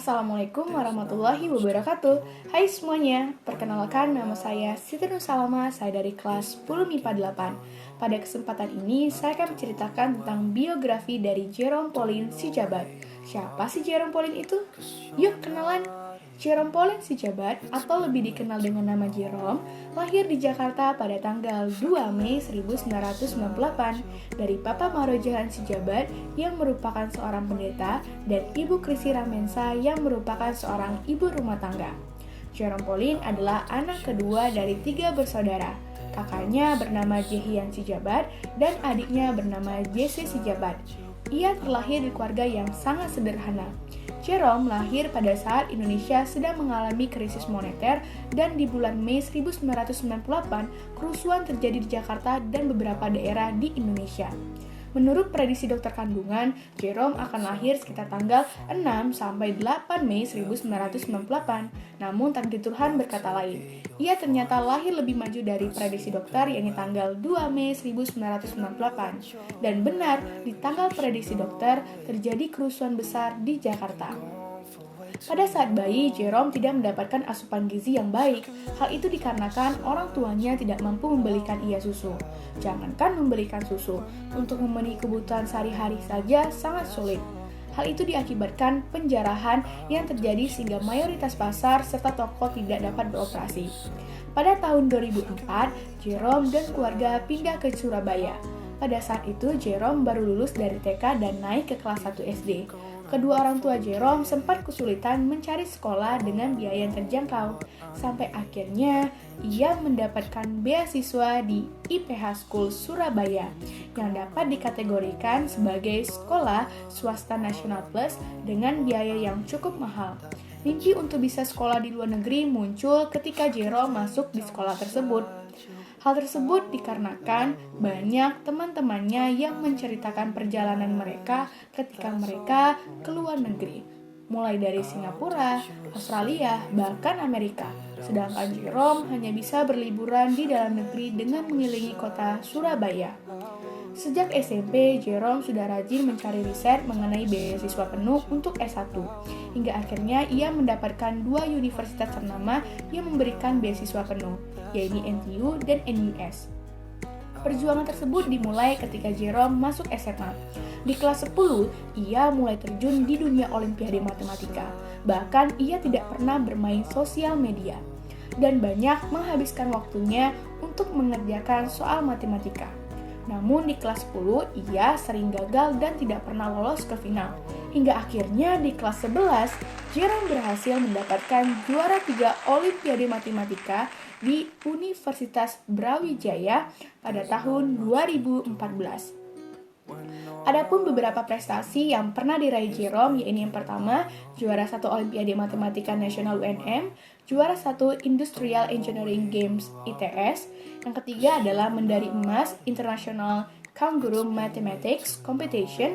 Assalamualaikum warahmatullahi wabarakatuh. Hai semuanya, perkenalkan nama saya Siti Nur Salama, saya dari kelas 10 MIPA 8. Pada kesempatan ini, saya akan menceritakan tentang biografi dari Jerome Pauline Sijabat. Siapa sih Jerome Pauline itu? Yuk kenalan! Jerome Pauline Sijabat, atau lebih dikenal dengan nama Jerome, lahir di Jakarta pada tanggal 2 Mei 1998 dari Papa Marojahan Sijabat yang merupakan seorang pendeta dan Ibu Krisi Ramensa yang merupakan seorang ibu rumah tangga. Jerome Pauline adalah anak kedua dari 3 bersaudara. Kakaknya bernama Jehian Sijabat dan adiknya bernama Jesse Sijabat. Ia terlahir di keluarga yang sangat sederhana. Jerome lahir pada saat Indonesia sedang mengalami krisis moneter dan di bulan Mei 1998, kerusuhan terjadi di Jakarta dan beberapa daerah di Indonesia. Menurut prediksi dokter kandungan, Jerome akan lahir sekitar tanggal 6-8 Mei 1998. Namun takdir Tuhan berkata lain. Ia ternyata lahir lebih maju dari prediksi dokter, yakni tanggal 2 Mei 1998. Dan benar, di tanggal prediksi dokter terjadi kerusuhan besar di Jakarta. Pada saat bayi, Jerome tidak mendapatkan asupan gizi yang baik. Hal itu dikarenakan orang tuanya tidak mampu membelikan ia susu. Jangankan membelikan susu, untuk memenuhi kebutuhan sehari-hari saja sangat sulit. Hal itu diakibatkan penjarahan yang terjadi sehingga mayoritas pasar serta toko tidak dapat beroperasi. Pada tahun 2004, Jerome dan keluarga pindah ke Surabaya. Pada saat itu, Jerome baru lulus dari TK dan naik ke kelas 1 SD. Kedua orang tua Jerome sempat kesulitan mencari sekolah dengan biaya yang terjangkau. Sampai akhirnya, ia mendapatkan beasiswa di IPH School Surabaya yang dapat dikategorikan sebagai sekolah swasta nasional plus dengan biaya yang cukup mahal. Mimpi untuk bisa sekolah di luar negeri muncul ketika Jerome masuk di sekolah tersebut. Hal tersebut dikarenakan banyak teman-temannya yang menceritakan perjalanan mereka ketika mereka ke luar negeri, mulai dari Singapura, Australia, bahkan Amerika. Sedangkan Jerome hanya bisa berliburan di dalam negeri dengan mengelilingi kota Surabaya. Sejak SMP, Jerome sudah rajin mencari riset mengenai beasiswa penuh untuk S1, hingga akhirnya ia mendapatkan 2 universitas ternama yang memberikan beasiswa penuh, yaitu NTU dan NUS. Perjuangan tersebut dimulai ketika Jerome masuk SMA. Di kelas 10, ia mulai terjun di dunia olimpiade matematika. Bahkan ia tidak pernah bermain sosial media dan banyak menghabiskan waktunya untuk mengerjakan soal matematika. Namun di kelas 10, ia sering gagal dan tidak pernah lolos ke final. Hingga akhirnya di kelas 11, Jerome berhasil mendapatkan juara 3 Olimpiade Matematika di Universitas Brawijaya pada tahun 2014. Adapun beberapa prestasi yang pernah diraih Jerome, yaitu yang pertama, juara 1 Olimpiade Matematika Nasional UNM, juara 1 Industrial Engineering Games ITS, yang ketiga adalah medali emas International Kangaroo Mathematics Competition,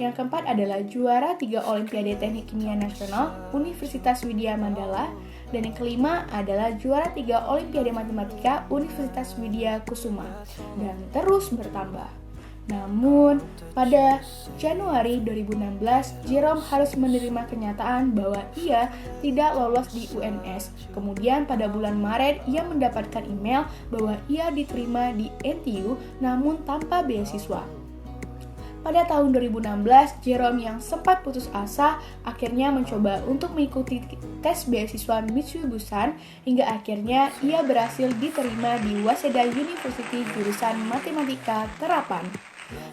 yang keempat adalah juara 3 Olimpiade Teknik Kimia Nasional Universitas Widya Mandala, dan yang kelima adalah juara 3 Olimpiade Matematika Universitas Widya Kusuma, dan terus bertambah. Namun, pada Januari 2016, Jerome harus menerima kenyataan bahwa ia tidak lolos di UNS. Kemudian pada bulan Maret, ia mendapatkan email bahwa ia diterima di NTU namun tanpa beasiswa. Pada tahun 2016, Jerome yang sempat putus asa akhirnya mencoba untuk mengikuti tes beasiswa Mitsui Bussan hingga akhirnya ia berhasil diterima di Waseda University jurusan Matematika Terapan.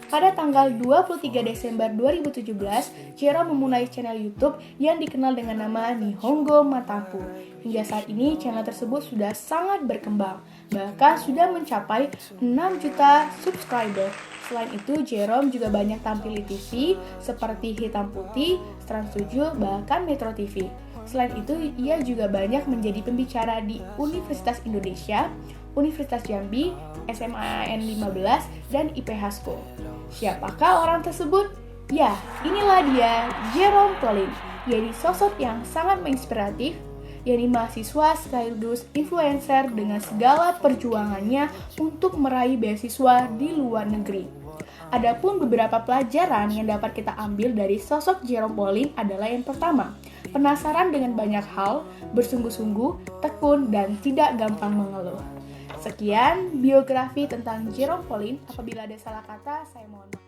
Pada tanggal 23 Desember 2017, Jerome memulai channel YouTube yang dikenal dengan nama Nihongo Mataku. Hingga saat ini, channel tersebut sudah sangat berkembang, bahkan sudah mencapai 6 juta subscriber. Selain itu, Jerome juga banyak tampil di TV seperti Hitam Putih, Trans 7, bahkan Metro TV. Selain itu, ia juga banyak menjadi pembicara di Universitas Indonesia, Universitas Jambi, SMAN 15, dan IPH School. Siapakah orang tersebut? Ya, inilah dia, Jerome Pauline, yaitu sosok yang sangat menginspiratif, yaitu mahasiswa sekaligus influencer dengan segala perjuangannya untuk meraih beasiswa di luar negeri. Adapun beberapa pelajaran yang dapat kita ambil dari sosok Jerome Pauline adalah yang pertama, penasaran dengan banyak hal, bersungguh-sungguh, tekun, dan tidak gampang mengeluh. Sekian biografi tentang Jerome Pauline. Apabila ada salah kata, saya mohon maaf.